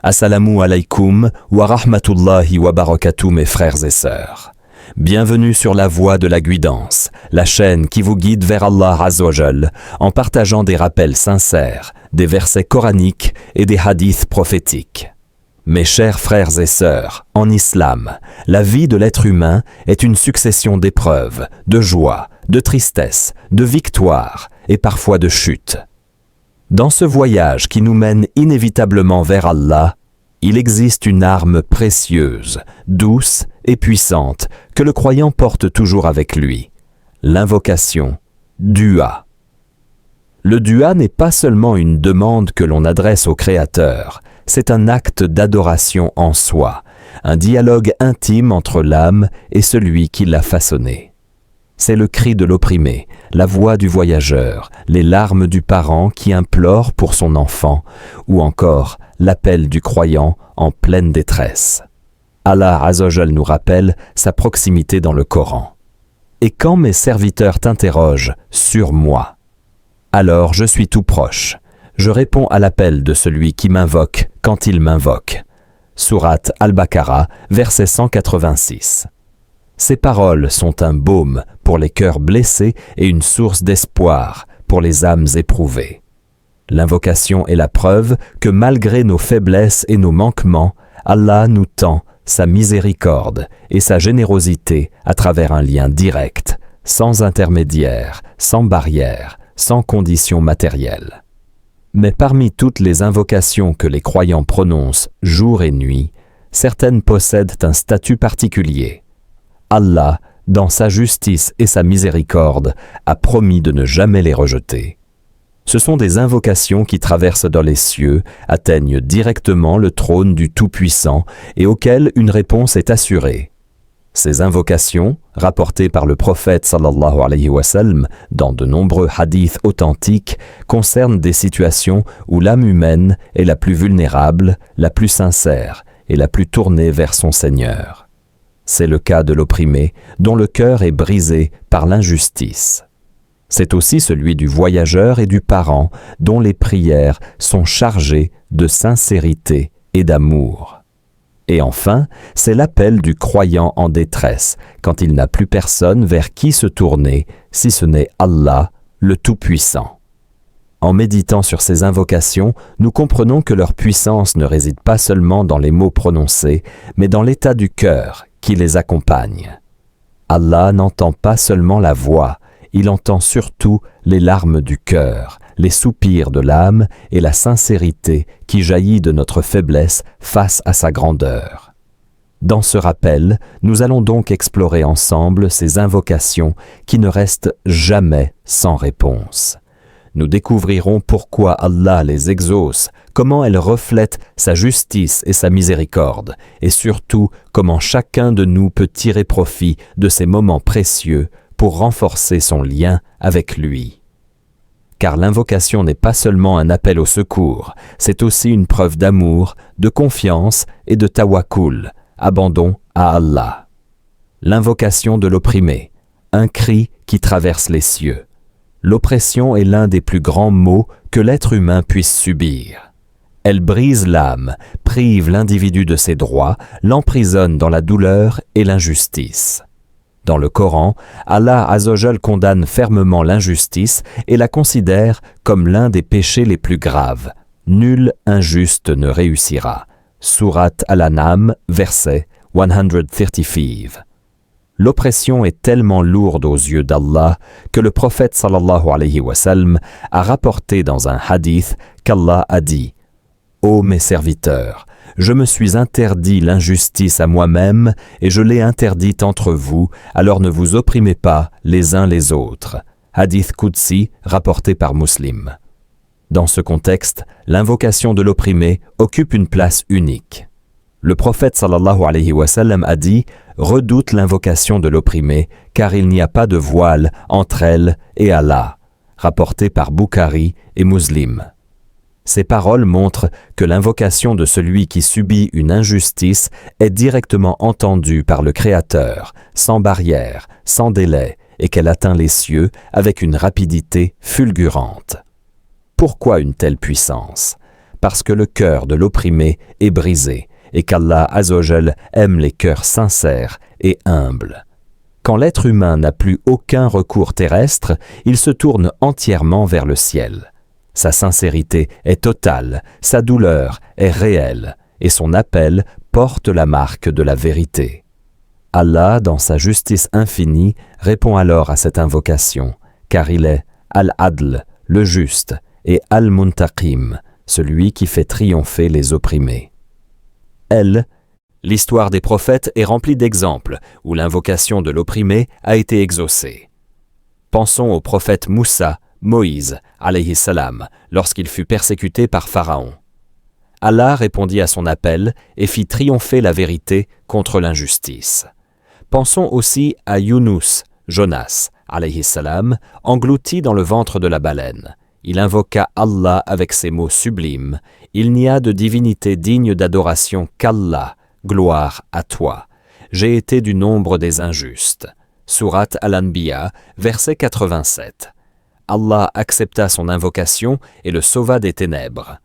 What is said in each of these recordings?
Assalamu alaikum wa rahmatullahi wa barakatuh mes frères et sœurs. Bienvenue sur la voie de la guidance, la chaîne qui vous guide vers Allah Azza wa Jal en partageant des rappels sincères, des versets coraniques et des hadiths prophétiques. Mes chers frères et sœurs, en islam, la vie de l'être humain est une succession d'épreuves, de joies, de tristesses, de victoires et parfois de chutes. Dans ce voyage qui nous mène inévitablement vers Allah, il existe une arme précieuse, douce et puissante que le croyant porte toujours avec lui, l'invocation, dua. Le dua n'est pas seulement une demande que l'on adresse au Créateur, c'est un acte d'adoration en soi, un dialogue intime entre l'âme et celui qui l'a façonné. C'est le cri de l'opprimé, la voix du voyageur, les larmes du parent qui implore pour son enfant, ou encore l'appel du croyant en pleine détresse. Allah Azza wa Jal nous rappelle sa proximité dans le Coran. « Et quand mes serviteurs t'interrogent sur moi, alors je suis tout proche. Je réponds à l'appel de celui qui m'invoque quand il m'invoque. » Sourate Al-Baqarah, verset 186. Ces paroles sont un baume pour les cœurs blessés et une source d'espoir pour les âmes éprouvées. L'invocation est la preuve que malgré nos faiblesses et nos manquements, Allah nous tend sa miséricorde et sa générosité à travers un lien direct, sans intermédiaire, sans barrière, sans conditions matérielles. Mais parmi toutes les invocations que les croyants prononcent jour et nuit, certaines possèdent un statut particulier. Allah, dans sa justice et sa miséricorde, a promis de ne jamais les rejeter. Ce sont des invocations qui traversent dans les cieux, atteignent directement le trône du Tout-Puissant et auxquelles une réponse est assurée. Ces invocations, rapportées par le prophète sallallahu alayhi wa sallam dans de nombreux hadiths authentiques, concernent des situations où l'âme humaine est la plus vulnérable, la plus sincère et la plus tournée vers son Seigneur. C'est le cas de l'opprimé, dont le cœur est brisé par l'injustice. C'est aussi celui du voyageur et du parent, dont les prières sont chargées de sincérité et d'amour. Et enfin, c'est l'appel du croyant en détresse, quand il n'a plus personne vers qui se tourner, si ce n'est Allah, le Tout-Puissant. En méditant sur ces invocations, nous comprenons que leur puissance ne réside pas seulement dans les mots prononcés, mais dans l'état du cœur qui les accompagne. Allah n'entend pas seulement la voix, il entend surtout les larmes du cœur, les soupirs de l'âme et la sincérité qui jaillit de notre faiblesse face à sa grandeur. Dans ce rappel, nous allons donc explorer ensemble ces invocations qui ne restent jamais sans réponse. Nous découvrirons pourquoi Allah les exauce, comment elles reflètent sa justice et sa miséricorde, et surtout comment chacun de nous peut tirer profit de ces moments précieux pour renforcer son lien avec lui. Car l'invocation n'est pas seulement un appel au secours, c'est aussi une preuve d'amour, de confiance et de tawakkul, abandon à Allah. L'invocation de l'opprimé, un cri qui traverse les cieux. L'oppression est l'un des plus grands maux que l'être humain puisse subir. Elle brise l'âme, prive l'individu de ses droits, l'emprisonne dans la douleur et l'injustice. Dans le Coran, Allah Azza wa Jal condamne fermement l'injustice et la considère comme l'un des péchés les plus graves. Nul injuste ne réussira. Sourate Al-An'am, verset 135. L'oppression est tellement lourde aux yeux d'Allah que le prophète sallallahu alayhi wa sallam a rapporté dans un hadith qu'Allah a dit « Ô mes serviteurs, je me suis interdit l'injustice à moi-même et je l'ai interdite entre vous, alors ne vous opprimez pas les uns les autres. » Hadith Qudsi rapporté par Muslim. Dans ce contexte, l'invocation de l'opprimé occupe une place unique. Le prophète sallallahu alayhi wa sallam a dit « Redoute l'invocation de l'opprimé, car il n'y a pas de voile entre elle et Allah » rapporté par Bukhari et Muslim. Ces paroles montrent que l'invocation de celui qui subit une injustice est directement entendue par le Créateur, sans barrière, sans délai, et qu'elle atteint les cieux avec une rapidité fulgurante. Pourquoi une telle puissance ? parce que le cœur de l'opprimé est brisé et qu'Allah Azzawajal aime les cœurs sincères et humbles. Quand l'être humain n'a plus aucun recours terrestre, il se tourne entièrement vers le ciel. Sa sincérité est totale, sa douleur est réelle, et son appel porte la marque de la vérité. Allah, dans sa justice infinie, répond alors à cette invocation, car il est Al-Adl, le juste, et Al-Muntaqim, celui qui fait triompher les opprimés. L'histoire des prophètes est remplie d'exemples où l'invocation de l'opprimé a été exaucée. Pensons au prophète Moussa, Moïse, alayhi salam, lorsqu'il fut persécuté par Pharaon. Allah répondit à son appel et fit triompher la vérité contre l'injustice. Pensons aussi à Younous, Jonas, alayhi salam, englouti dans le ventre de la baleine. Il invoqua Allah avec ces mots sublimes. Il n'y a de divinité digne d'adoration qu'Allah. Gloire à toi. J'ai été du nombre des injustes. Sourate Al-Anbiya, verset 87. Allah accepta son invocation et le sauva des ténèbres.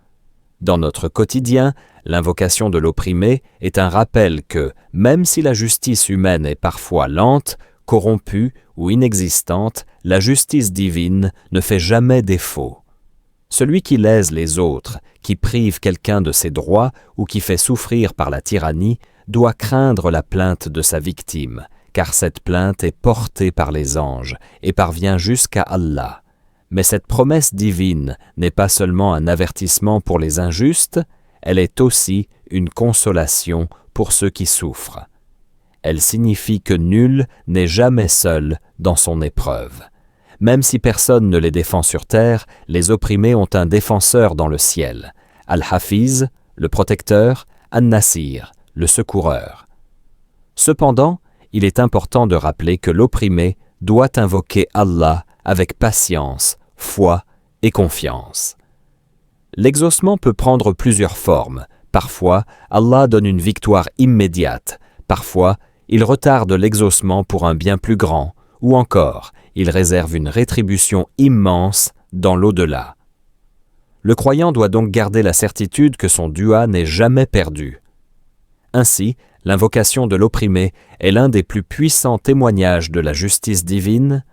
Dans notre quotidien, l'invocation de l'opprimé est un rappel que, même si la justice humaine est parfois lente, corrompue ou inexistante, la justice divine ne fait jamais défaut. Celui qui lèse les autres, qui prive quelqu'un de ses droits ou qui fait souffrir par la tyrannie, doit craindre la plainte de sa victime, car cette plainte est portée par les anges et parvient jusqu'à Allah. Mais cette promesse divine n'est pas seulement un avertissement pour les injustes, elle est aussi une consolation pour ceux qui souffrent. Elle signifie que nul n'est jamais seul dans son épreuve. Même si personne ne les défend sur terre, les opprimés ont un défenseur dans le ciel. Al-Hafiz, le protecteur, An-Nasir, le secoureur. Cependant, il est important de rappeler que l'opprimé doit invoquer Allah avec patience, foi et confiance. L'exaucement peut prendre plusieurs formes. Parfois, Allah donne une victoire immédiate. Parfois, il retarde l'exaucement pour un bien plus grand. Ou encore, il réserve une rétribution immense dans l'au-delà. Le croyant doit donc garder la certitude que son dua n'est jamais perdu. Ainsi, l'invocation de l'opprimé est l'un des plus puissants témoignages de la justice divine.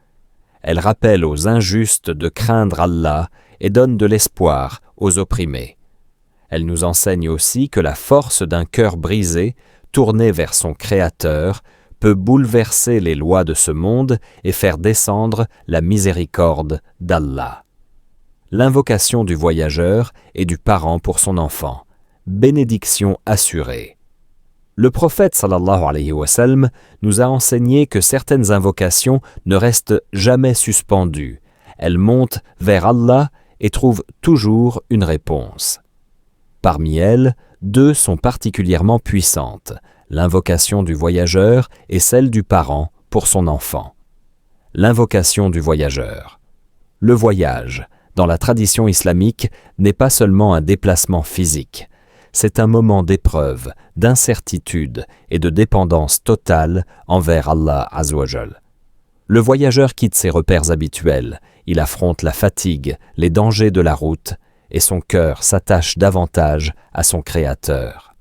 Elle rappelle aux injustes de craindre Allah et donne de l'espoir aux opprimés. Elle nous enseigne aussi que la force d'un cœur brisé, tourné vers son Créateur, peut bouleverser les lois de ce monde et faire descendre la miséricorde d'Allah. L'invocation du voyageur et du parent pour son enfant. Bénédiction assurée. Le prophète sallallahu alayhi wa sallam nous a enseigné que certaines invocations ne restent jamais suspendues. Elles montent vers Allah et trouvent toujours une réponse. Parmi elles, deux sont particulièrement puissantes, l'invocation du voyageur et celle du parent pour son enfant. L'invocation du voyageur. Le voyage, dans la tradition islamique, n'est pas seulement un déplacement physique. C'est un moment d'épreuve, d'incertitude et de dépendance totale envers Allah Azzawajal. Le voyageur quitte ses repères habituels, il affronte la fatigue, les dangers de la route, et son cœur s'attache davantage à son Créateur.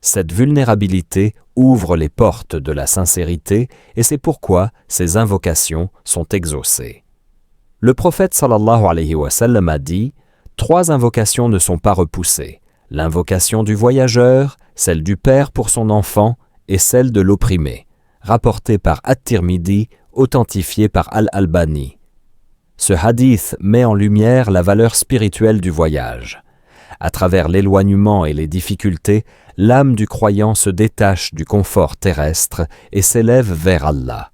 Cette vulnérabilité ouvre les portes de la sincérité et c'est pourquoi ces invocations sont exaucées. Le prophète sallallahu alayhi wa sallam a dit « 3 invocations ne sont pas repoussées. L'invocation du voyageur, celle du père pour son enfant et celle de l'opprimé, rapportée par At-Tirmidhi, authentifiée par Al-Albani. Ce hadith met en lumière la valeur spirituelle du voyage. À travers l'éloignement et les difficultés, l'âme du croyant se détache du confort terrestre et s'élève vers Allah.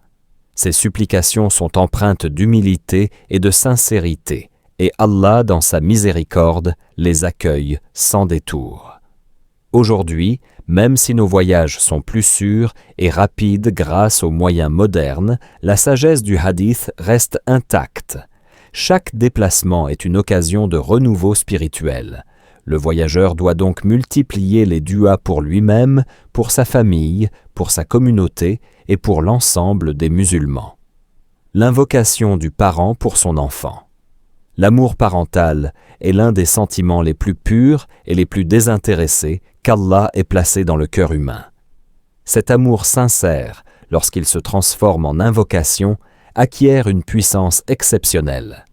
Ses supplications sont empreintes d'humilité et de sincérité, et Allah, dans sa miséricorde, les accueille sans détour. Aujourd'hui, même si nos voyages sont plus sûrs et rapides grâce aux moyens modernes, la sagesse du hadith reste intacte. Chaque déplacement est une occasion de renouveau spirituel. Le voyageur doit donc multiplier les duas pour lui-même, pour sa famille, pour sa communauté et pour l'ensemble des musulmans. L'invocation du parent pour son enfant. L'amour parental est l'un des sentiments les plus purs et les plus désintéressés qu'Allah ait placé dans le cœur humain. Cet amour sincère, lorsqu'il se transforme en invocation, acquiert une puissance exceptionnelle.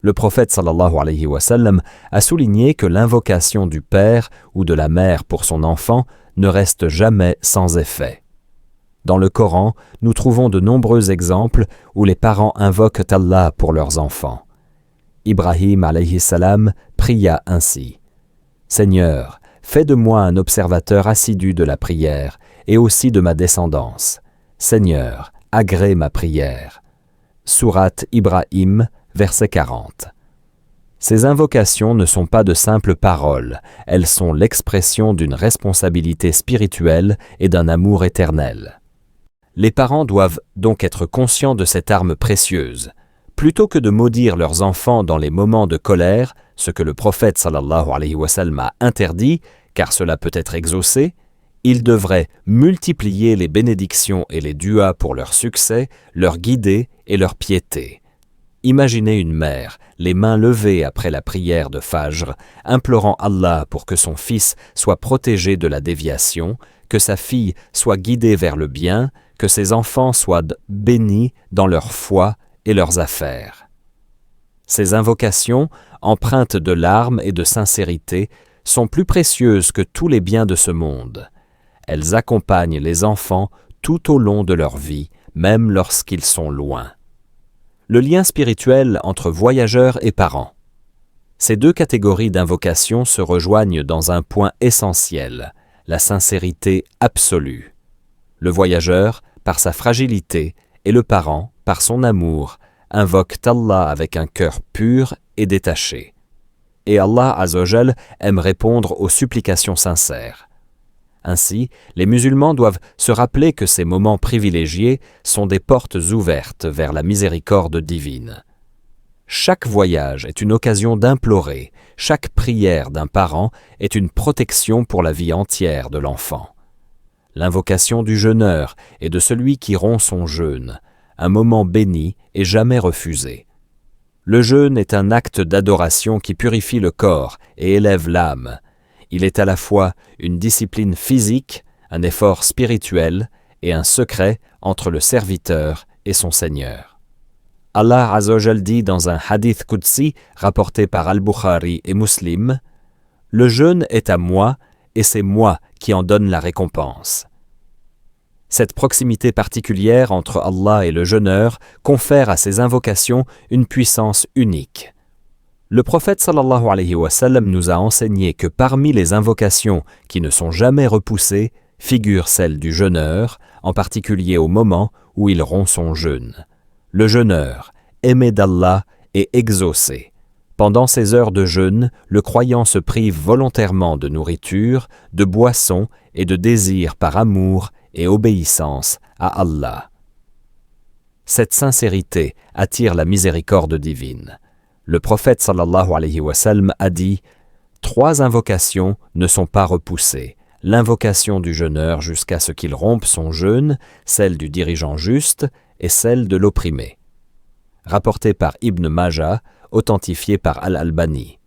Le prophète sallallahu alayhi wa sallam a souligné que l'invocation du père ou de la mère pour son enfant ne reste jamais sans effet. Dans le Coran, nous trouvons de nombreux exemples où les parents invoquent Allah pour leurs enfants. Ibrahim alayhi salam pria ainsi. « Seigneur, fais de moi un observateur assidu de la prière et aussi de ma descendance. Seigneur, agrée ma prière. » Sourate Ibrahim, verset 40. Ces invocations ne sont pas de simples paroles, elles sont l'expression d'une responsabilité spirituelle et d'un amour éternel. Les parents doivent donc être conscients de cette arme précieuse. Plutôt que de maudire leurs enfants dans les moments de colère, ce que le prophète sallallahu alayhi wa sallam a interdit, car cela peut être exaucé, ils devraient multiplier les bénédictions et les duas pour leur succès, leur guider et leur piété. Imaginez une mère, les mains levées après la prière de Fajr, implorant Allah pour que son fils soit protégé de la déviation, que sa fille soit guidée vers le bien, que ses enfants soient bénis dans leur foi et leurs affaires. Ces invocations, empreintes de larmes et de sincérité, sont plus précieuses que tous les biens de ce monde. Elles accompagnent les enfants tout au long de leur vie, même lorsqu'ils sont loin. Le lien spirituel entre voyageurs et parents. Ces deux catégories d'invocations se rejoignent dans un point essentiel, la sincérité absolue. Le voyageur, par sa fragilité, et le parent, par son amour, invoquent Allah avec un cœur pur et détaché. Et Allah Azzawajal aime répondre aux supplications sincères. Ainsi, les musulmans doivent se rappeler que ces moments privilégiés sont des portes ouvertes vers la miséricorde divine. Chaque voyage est une occasion d'implorer, chaque prière d'un parent est une protection pour la vie entière de l'enfant. L'invocation du jeûneur et de celui qui rompt son jeûne, un moment béni et jamais refusé. Le jeûne est un acte d'adoration qui purifie le corps et élève l'âme. Il est à la fois une discipline physique, un effort spirituel et un secret entre le serviteur et son Seigneur. Allah Azzawajal dit dans un hadith qudsi rapporté par Al-Bukhari et Muslim, « Le jeûne est à moi et c'est moi qui en donne la récompense. » Cette proximité particulière entre Allah et le jeûneur confère à ces invocations une puissance unique. Le prophète sallallahu alayhi wa sallam nous a enseigné que parmi les invocations qui ne sont jamais repoussées figure celle du jeûneur, en particulier au moment où il rompt son jeûne. Le jeûneur, aimé d'Allah et exaucé. Pendant ces heures de jeûne, le croyant se prive volontairement de nourriture, de boisson et de désirs par amour et obéissance à Allah. Cette sincérité attire la miséricorde divine. Le prophète sallallahu alayhi wa sallam a dit « 3 invocations ne sont pas repoussées. L'invocation du jeûneur jusqu'à ce qu'il rompe son jeûne, celle du dirigeant juste et celle de l'opprimé. » Rapporté par Ibn Majah, authentifié par Al-Albani.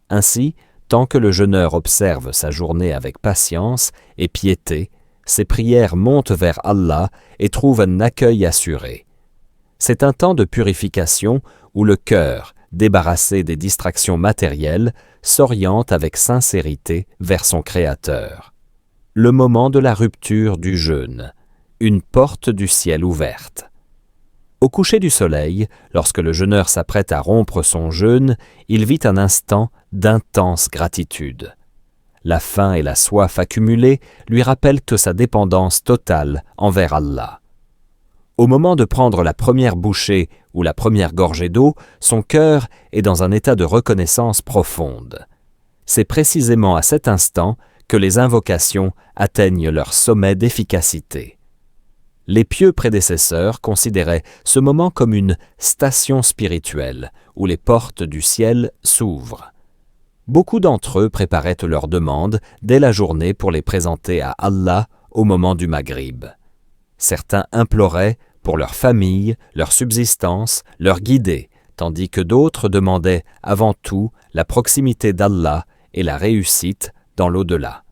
Ainsi, tant que le jeûneur observe sa journée avec patience et piété, ses prières montent vers Allah et trouvent un accueil assuré. C'est un temps de purification où le cœur, débarrassé des distractions matérielles, s'oriente avec sincérité vers son Créateur. Le moment de la rupture du jeûne, une porte du ciel ouverte. Au coucher du soleil, lorsque le jeûneur s'apprête à rompre son jeûne, il vit un instant d'intense gratitude. La faim et la soif accumulées lui rappellent sa dépendance totale envers Allah. Au moment de prendre la première bouchée ou la première gorgée d'eau, son cœur est dans un état de reconnaissance profonde. C'est précisément à cet instant que les invocations atteignent leur sommet d'efficacité. Les pieux prédécesseurs considéraient ce moment comme une station spirituelle où les portes du ciel s'ouvrent. Beaucoup d'entre eux préparaient leurs demandes dès la journée pour les présenter à Allah au moment du Maghrib. Certains imploraient pour leur famille, leur subsistance, leur guidée, tandis que d'autres demandaient avant tout la proximité d'Allah et la réussite dans l'au-delà.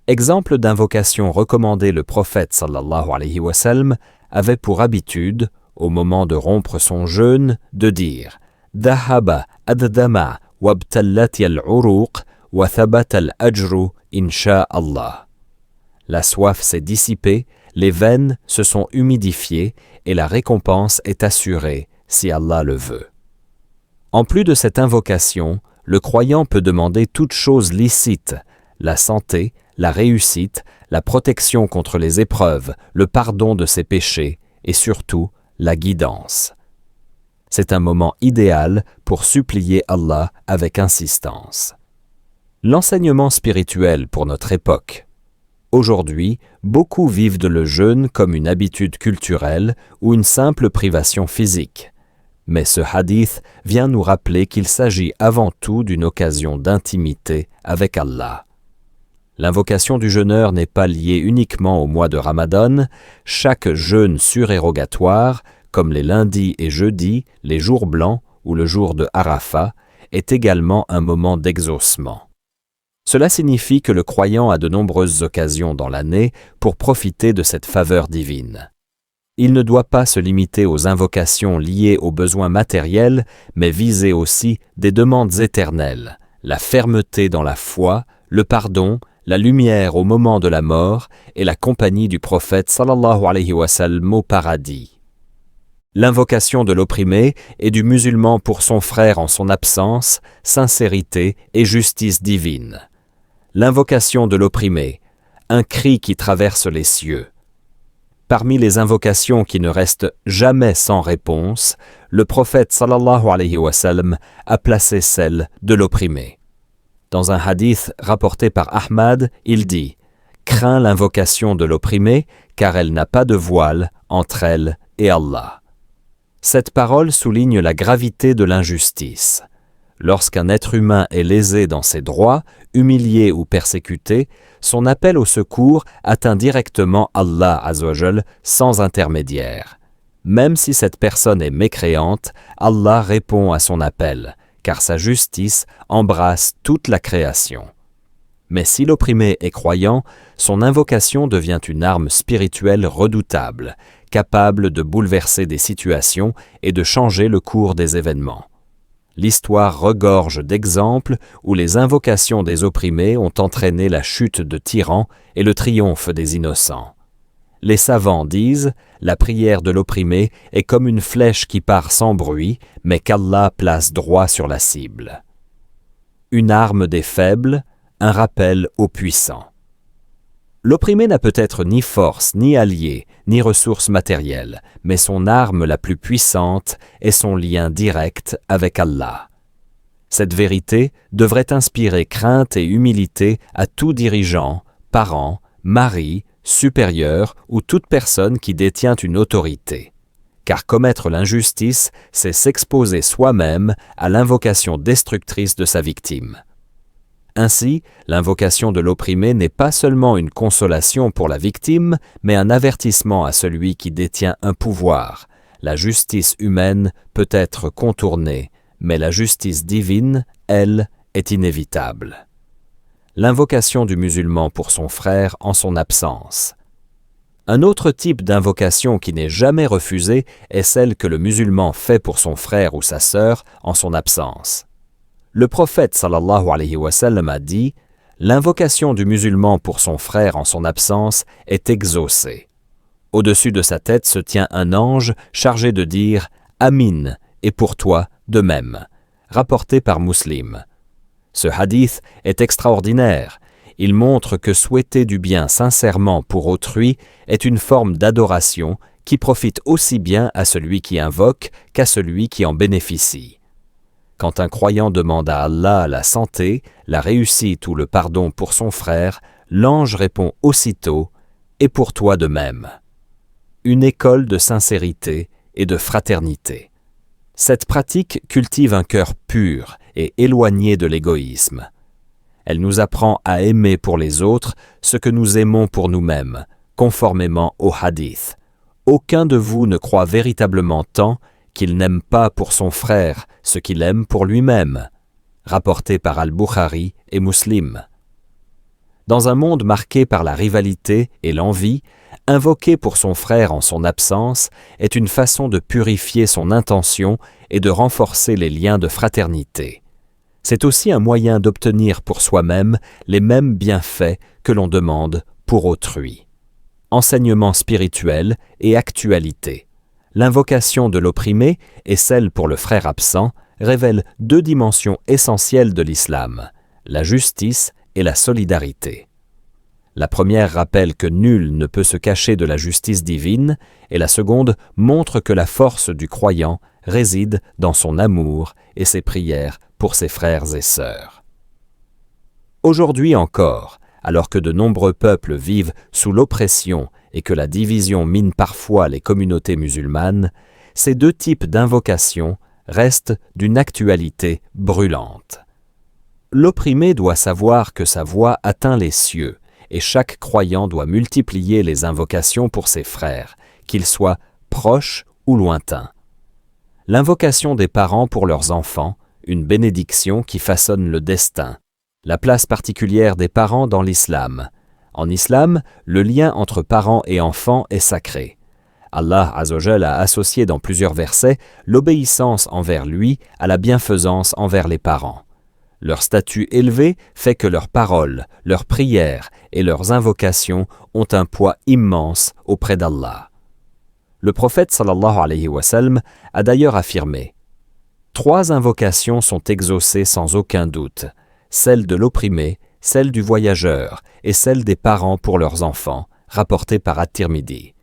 Exemple d'invocation recommandée, le prophète sallallahu alayhi wa sallam avait pour habitude, au moment de rompre son jeûne, de dire « Dhahaba ad-dama wabtallati al-uruq wa thabata al-ajru insha Allah » La soif s'est dissipée, les veines se sont humidifiées et la récompense est assurée si Allah le veut. En plus de cette invocation, le croyant peut demander toutes choses licites, la santé, la réussite, la protection contre les épreuves, le pardon de ses péchés et surtout la guidance. C'est un moment idéal pour supplier Allah avec insistance. L'enseignement spirituel pour notre époque. Aujourd'hui, beaucoup vivent le jeûne comme une habitude culturelle ou une simple privation physique. Mais ce hadith vient nous rappeler qu'il s'agit avant tout d'une occasion d'intimité avec Allah. L'invocation du jeûneur n'est pas liée uniquement au mois de Ramadan. Chaque jeûne surérogatoire, comme les lundis et jeudis, les jours blancs ou le jour de Arafat, est également un moment d'exaucement. Cela signifie que le croyant a de nombreuses occasions dans l'année pour profiter de cette faveur divine. Il ne doit pas se limiter aux invocations liées aux besoins matériels, mais viser aussi des demandes éternelles, la fermeté dans la foi, le pardon, la lumière au moment de la mort et la compagnie du prophète sallallahu alayhi wa sallam au paradis. L'invocation de l'opprimé et du musulman pour son frère en son absence, sincérité et justice divine. L'invocation de l'opprimé, un cri qui traverse les cieux. Parmi les invocations qui ne restent jamais sans réponse, le prophète sallallahu alayhi wa sallam a placé celle de l'opprimé. Dans un hadith rapporté par Ahmad, il dit « Crains l'invocation de l'opprimé, car elle n'a pas de voile entre elle et Allah. » Cette parole souligne la gravité de l'injustice. Lorsqu'un être humain est lésé dans ses droits, humilié ou persécuté, son appel au secours atteint directement Allah Azzawajal sans intermédiaire. Même si cette personne est mécréante, Allah répond à son appel, car sa justice embrasse toute la création. Mais si l'opprimé est croyant, son invocation devient une arme spirituelle redoutable, capable de bouleverser des situations et de changer le cours des événements. L'histoire regorge d'exemples où les invocations des opprimés ont entraîné la chute de tyrans et le triomphe des innocents. Les savants disent « La prière de l'opprimé est comme une flèche qui part sans bruit, mais qu'Allah place droit sur la cible. » Une arme des faibles, un rappel aux puissants. L'opprimé n'a peut-être ni force, ni allié, ni ressources matérielles, mais son arme la plus puissante est son lien direct avec Allah. Cette vérité devrait inspirer crainte et humilité à tout dirigeant, parent, mari, supérieur ou toute personne qui détient une autorité. Car commettre l'injustice, c'est s'exposer soi-même à l'invocation destructrice de sa victime. Ainsi, l'invocation de l'opprimé n'est pas seulement une consolation pour la victime, mais un avertissement à celui qui détient un pouvoir. La justice humaine peut être contournée, mais la justice divine, elle, est inévitable. L'invocation du musulman pour son frère en son absence. Un autre type d'invocation qui n'est jamais refusée est celle que le musulman fait pour son frère ou sa sœur en son absence. Le prophète sallallahu alayhi wa sallam a dit « L'invocation du musulman pour son frère en son absence est exaucée. Au-dessus de sa tête se tient un ange chargé de dire « Amin » et pour toi de même, rapporté par Muslim. Ce hadith est extraordinaire. Il montre que souhaiter du bien sincèrement pour autrui est une forme d'adoration qui profite aussi bien à celui qui invoque qu'à celui qui en bénéficie. Quand un croyant demande à Allah la santé, la réussite ou le pardon pour son frère, l'ange répond aussitôt « Et pour toi de même ». Une école de sincérité et de fraternité. Cette pratique cultive un cœur pur et éloigné de l'égoïsme. Elle nous apprend à aimer pour les autres ce que nous aimons pour nous-mêmes, conformément au hadith. Aucun de vous ne croit véritablement tant qu'il n'aime pas pour son frère ce qu'il aime pour lui-même, rapporté par Al-Bukhari et Muslim. Dans un monde marqué par la rivalité et l'envie, invoquer pour son frère en son absence est une façon de purifier son intention et de renforcer les liens de fraternité. C'est aussi un moyen d'obtenir pour soi-même les mêmes bienfaits que l'on demande pour autrui. Enseignement spirituel et actualité. L'invocation de l'opprimé et celle pour le frère absent révèlent deux dimensions essentielles de l'islam, la justice et la solidarité. La première rappelle que nul ne peut se cacher de la justice divine et la seconde montre que la force du croyant réside dans son amour et ses prières pour ses frères et sœurs. Aujourd'hui encore, alors que de nombreux peuples vivent sous l'oppression et que la division mine parfois les communautés musulmanes, ces deux types d'invocations restent d'une actualité brûlante. L'opprimé doit savoir que sa voix atteint les cieux, et chaque croyant doit multiplier les invocations pour ses frères, qu'ils soient proches ou lointains. L'invocation des parents pour leurs enfants, une bénédiction qui façonne le destin. La place particulière des parents dans l'islam. En islam, le lien entre parents et enfants est sacré. Allah Azzawajal a associé dans plusieurs versets l'obéissance envers lui à la bienfaisance envers les parents. Leur statut élevé fait que leurs paroles, leurs prières et leurs invocations ont un poids immense auprès d'Allah. Le prophète sallallahu alayhi wa sallam a d'ailleurs affirmé « 3 invocations sont exaucées sans aucun doute, celle de l'opprimé, celle du voyageur et celle des parents pour leurs enfants, rapportée par At-Tirmidhi. »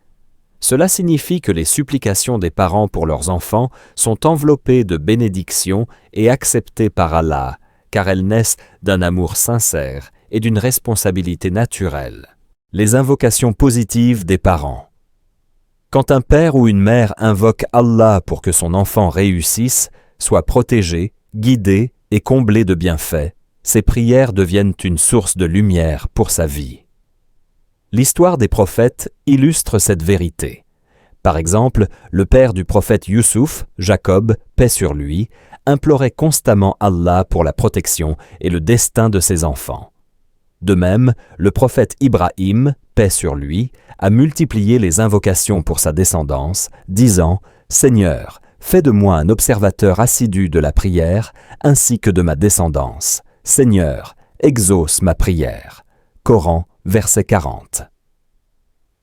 Cela signifie que les supplications des parents pour leurs enfants sont enveloppées de bénédictions et acceptées par Allah, car elles naissent d'un amour sincère et d'une responsabilité naturelle. Les invocations positives des parents. Quand un père ou une mère invoque Allah pour que son enfant réussisse, soit protégé, guidé et comblé de bienfaits, ses prières deviennent une source de lumière pour sa vie. L'histoire des prophètes illustre cette vérité. Par exemple, le père du prophète Youssouf, Jacob, paix sur lui, implorait constamment Allah pour la protection et le destin de ses enfants. De même, le prophète Ibrahim, paix sur lui, a multiplié les invocations pour sa descendance, disant « Seigneur, fais de moi un observateur assidu de la prière, ainsi que de ma descendance. Seigneur, exauce ma prière. » Coran, verset 40.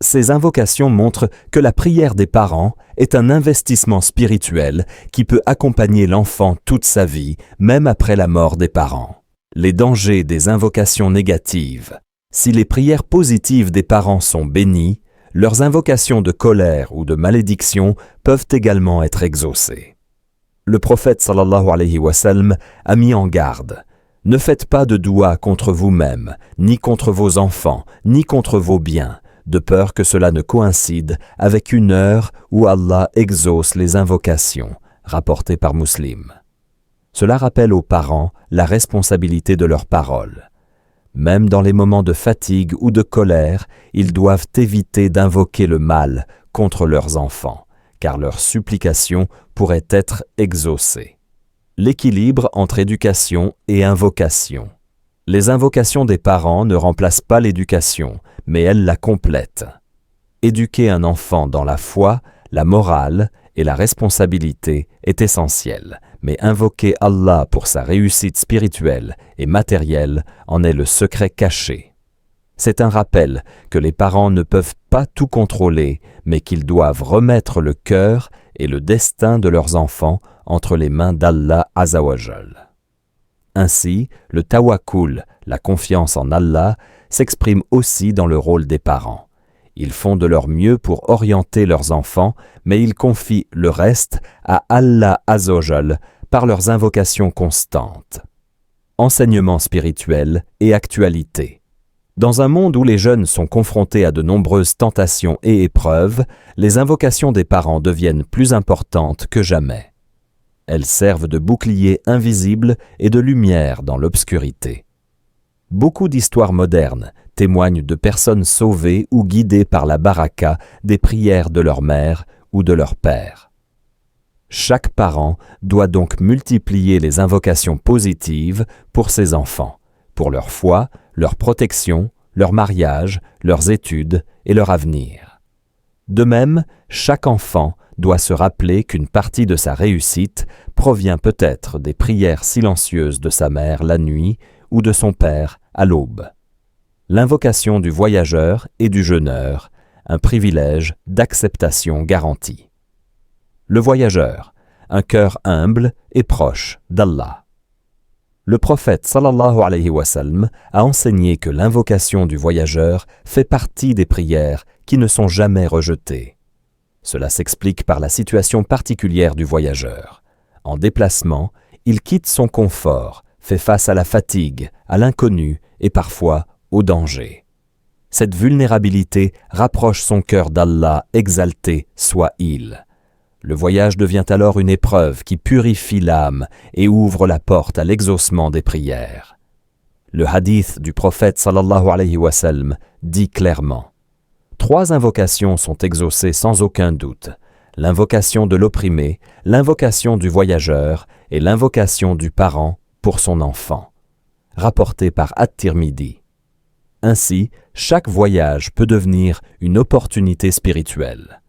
Ces invocations montrent que la prière des parents est un investissement spirituel qui peut accompagner l'enfant toute sa vie, même après la mort des parents. Les dangers des invocations négatives. Si les prières positives des parents sont bénies, leurs invocations de colère ou de malédiction peuvent également être exaucées. Le prophète sallallahu alayhi wa sallam a mis en garde. Ne faites pas de doua contre vous-même, ni contre vos enfants, ni contre vos biens, de peur que cela ne coïncide avec une heure où Allah exauce les invocations, rapportées par Muslim. Cela rappelle aux parents la responsabilité de leurs paroles. Même dans les moments de fatigue ou de colère, ils doivent éviter d'invoquer le mal contre leurs enfants, car leurs supplications pourraient être exaucées. L'équilibre entre éducation et invocation. Les invocations des parents ne remplacent pas l'éducation, mais elles la complètent. Éduquer un enfant dans la foi, la morale et la responsabilité est essentiel, mais invoquer Allah pour sa réussite spirituelle et matérielle en est le secret caché. C'est un rappel que les parents ne peuvent pas tout contrôler, mais qu'ils doivent remettre le cœur et le destin de leurs enfants entre les mains d'Allah Azzawajal. Ainsi, le tawakkul, la confiance en Allah, s'exprime aussi dans le rôle des parents. Ils font de leur mieux pour orienter leurs enfants, mais ils confient le reste à Allah Azzawajal par leurs invocations constantes. Enseignement spirituel et actualité. Dans un monde où les jeunes sont confrontés à de nombreuses tentations et épreuves, les invocations des parents deviennent plus importantes que jamais. Elles servent de bouclier invisible et de lumière dans l'obscurité. Beaucoup d'histoires modernes témoignent de personnes sauvées ou guidées par la baraka des prières de leur mère ou de leur père. Chaque parent doit donc multiplier les invocations positives pour ses enfants, pour leur foi, leur protection, leur mariage, leurs études et leur avenir. De même, chaque enfant doit se rappeler qu'une partie de sa réussite provient peut-être des prières silencieuses de sa mère la nuit ou de son père à l'aube. L'invocation du voyageur et du jeûneur, un privilège d'acceptation garantie. Le voyageur, un cœur humble et proche d'Allah. Le prophète sallallahu alayhi wa sallam a enseigné que l'invocation du voyageur fait partie des prières qui ne sont jamais rejetées. Cela s'explique par la situation particulière du voyageur. En déplacement, il quitte son confort, fait face à la fatigue, à l'inconnu et parfois au danger. Cette vulnérabilité rapproche son cœur d'Allah exalté soit-il. Le voyage devient alors une épreuve qui purifie l'âme et ouvre la porte à l'exaucement des prières. Le hadith du prophète sallallahu alayhi wa sallam dit clairement: 3 invocations sont exaucées sans aucun doute: l'invocation de l'opprimé, l'invocation du voyageur et l'invocation du parent pour son enfant. Rapporté par At-Tirmidhi. Ainsi, chaque voyage peut devenir une opportunité spirituelle.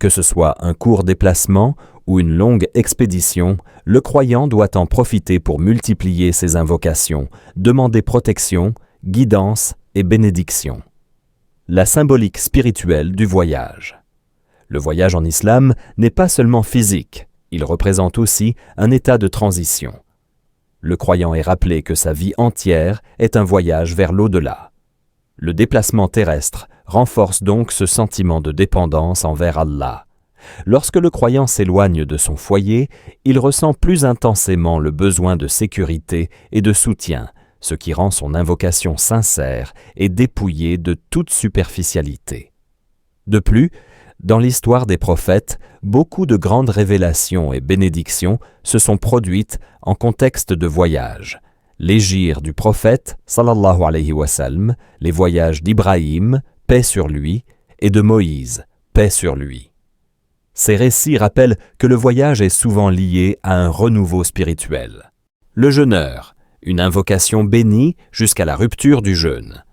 Que ce soit un court déplacement ou une longue expédition, le croyant doit en profiter pour multiplier ses invocations, demander protection, guidance et bénédiction. La symbolique spirituelle du voyage. Le voyage en islam n'est pas seulement physique, il représente aussi un état de transition. Le croyant est rappelé que sa vie entière est un voyage vers l'au-delà. Le déplacement terrestre renforce donc ce sentiment de dépendance envers Allah. Lorsque le croyant s'éloigne de son foyer, il ressent plus intensément le besoin de sécurité et de soutien, ce qui rend son invocation sincère et dépouillée de toute superficialité. De plus, dans l'histoire des prophètes, beaucoup de grandes révélations et bénédictions se sont produites en contexte de voyage. L'hégire du prophète, sallallahu alayhi wa sallam, les voyages d'Ibrahim, paix sur lui, et de Moïse, paix sur lui. Ces récits rappellent que le voyage est souvent lié à un renouveau spirituel. Le jeûneur, une invocation bénie jusqu'à la rupture du jeûne.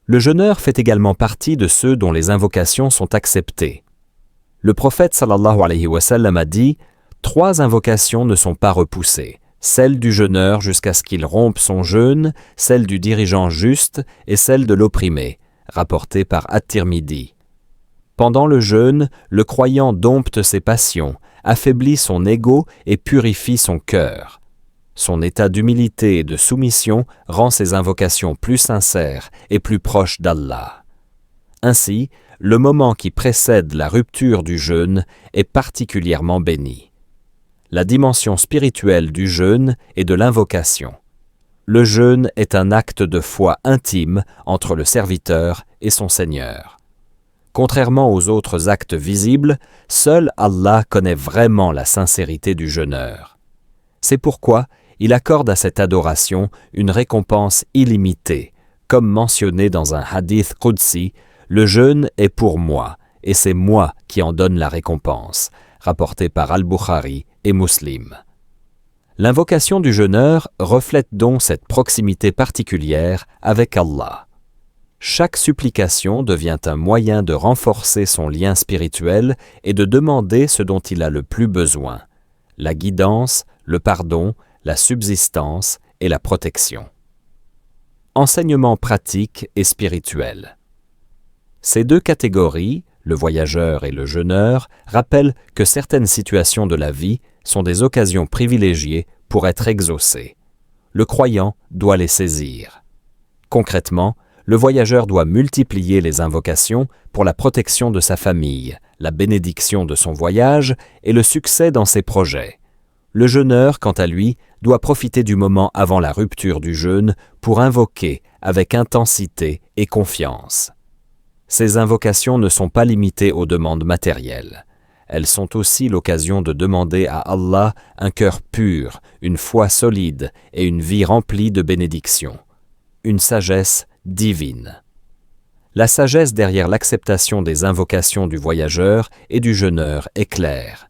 Le jeûneur fait également partie de ceux dont les invocations sont acceptées. Le prophète sallallahu alayhi wa sallam a dit « 3 invocations ne sont pas repoussées. Celle du jeûneur jusqu'à ce qu'il rompe son jeûne, celle du dirigeant juste et celle de l'opprimé, rapportée par At-Tirmidhi. Pendant le jeûne, le croyant dompte ses passions, affaiblit son ego et purifie son cœur. Son état d'humilité et de soumission rend ses invocations plus sincères et plus proches d'Allah. Ainsi, le moment qui précède la rupture du jeûne est particulièrement béni. La dimension spirituelle du jeûne et de l'invocation. Le jeûne est un acte de foi intime entre le serviteur et son Seigneur. Contrairement aux autres actes visibles, seul Allah connaît vraiment la sincérité du jeûneur. C'est pourquoi il accorde à cette adoration une récompense illimitée. Comme mentionné dans un hadith qudsi, le jeûne est pour moi, et c'est moi qui en donne la récompense, rapporté par Al-Bukhari et Muslim. L'invocation du jeûneur reflète donc cette proximité particulière avec Allah. Chaque supplication devient un moyen de renforcer son lien spirituel et de demander ce dont il a le plus besoin: la guidance, le pardon, la subsistance et la protection. Enseignement pratique et spirituel. Ces 2 catégories, le voyageur et le jeûneur, rappellent que certaines situations de la vie sont des occasions privilégiées pour être exaucées. Le croyant doit les saisir. Concrètement, le voyageur doit multiplier les invocations pour la protection de sa famille, la bénédiction de son voyage et le succès dans ses projets. Le jeûneur, quant à lui, doit profiter du moment avant la rupture du jeûne pour invoquer avec intensité et confiance. Ces invocations ne sont pas limitées aux demandes matérielles. Elles sont aussi l'occasion de demander à Allah un cœur pur, une foi solide et une vie remplie de bénédictions. Une sagesse divine. La sagesse derrière l'acceptation des invocations du voyageur et du jeûneur est claire.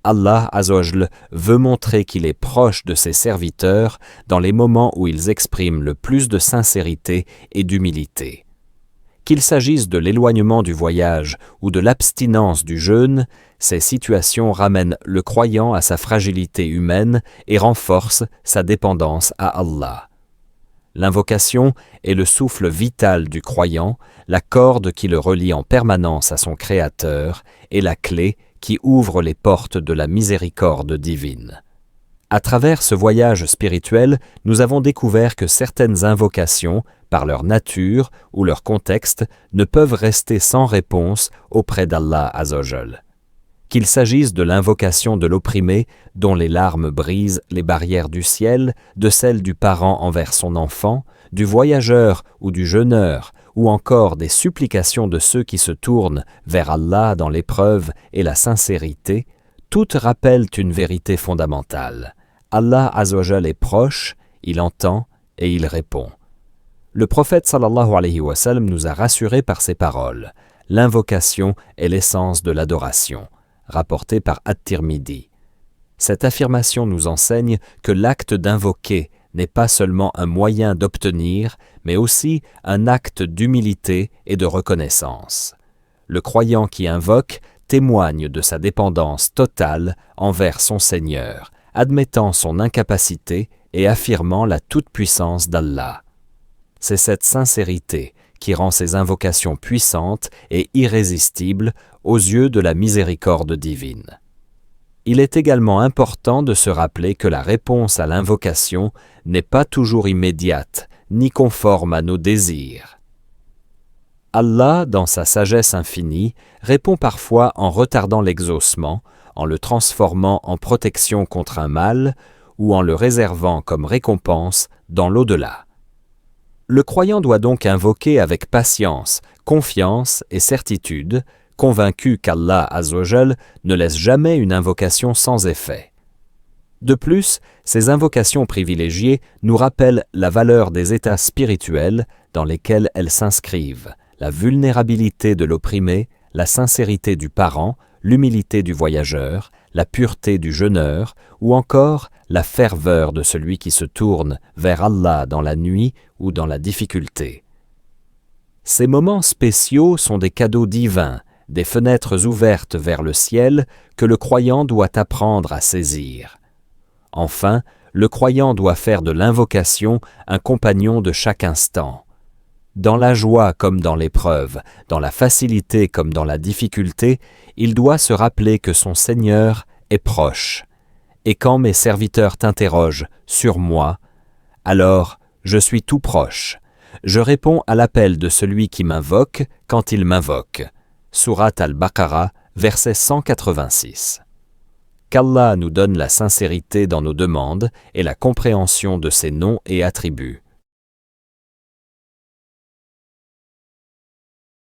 Allah Azzawajal veut montrer qu'il est proche de ses serviteurs dans les moments où ils expriment le plus de sincérité et d'humilité. Qu'il s'agisse de l'éloignement du voyage ou de l'abstinence du jeûne, ces situations ramènent le croyant à sa fragilité humaine et renforcent sa dépendance à Allah. L'invocation est le souffle vital du croyant, la corde qui le relie en permanence à son Créateur et la clé qui ouvre les portes de la miséricorde divine. À travers ce voyage spirituel, nous avons découvert que certaines invocations, par leur nature ou leur contexte, ne peuvent rester sans réponse auprès d'Allah Azzawajal. Qu'il s'agisse de l'invocation de l'opprimé, dont les larmes brisent les barrières du ciel, de celle du parent envers son enfant, du voyageur ou du jeûneur, ou encore des supplications de ceux qui se tournent vers Allah dans l'épreuve et la sincérité, toutes rappellent une vérité fondamentale. Allah Azzawajal est proche, il entend et il répond. Le prophète sallallahu alayhi wa sallam nous a rassurés par ces paroles. L'invocation est l'essence de l'adoration, rapporté par At-Tirmidhi. Cette affirmation nous enseigne que l'acte d'invoquer n'est pas seulement un moyen d'obtenir, mais aussi un acte d'humilité et de reconnaissance. Le croyant qui invoque témoigne de sa dépendance totale envers son Seigneur, admettant son incapacité et affirmant la toute-puissance d'Allah. C'est cette sincérité qui rend ces invocations puissantes et irrésistibles aux yeux de la miséricorde divine. Il est également important de se rappeler que la réponse à l'invocation n'est pas toujours immédiate, ni conforme à nos désirs. Allah, dans sa sagesse infinie, répond parfois en retardant l'exaucement, en le transformant en protection contre un mal, ou en le réservant comme récompense dans l'au-delà. Le croyant doit donc invoquer avec patience, confiance et certitude, convaincu qu'Allah Azzawajal ne laisse jamais une invocation sans effet. De plus, ces invocations privilégiées nous rappellent la valeur des états spirituels dans lesquels elles s'inscrivent, la vulnérabilité de l'opprimé, la sincérité du parent, l'humilité du voyageur, la pureté du jeûneur, ou encore la ferveur de celui qui se tourne vers Allah dans la nuit ou dans la difficulté. Ces moments spéciaux sont des cadeaux divins, des fenêtres ouvertes vers le ciel que le croyant doit apprendre à saisir. Enfin, le croyant doit faire de l'invocation un compagnon de chaque instant. Dans la joie comme dans l'épreuve, dans la facilité comme dans la difficulté, il doit se rappeler que son Seigneur est proche. Et quand mes serviteurs t'interrogent sur moi, alors je suis tout proche. Je réponds à l'appel de celui qui m'invoque quand il m'invoque. Sourate Al-Baqarah, verset 186. Qu'Allah nous donne la sincérité dans nos demandes et la compréhension de ses noms et attributs.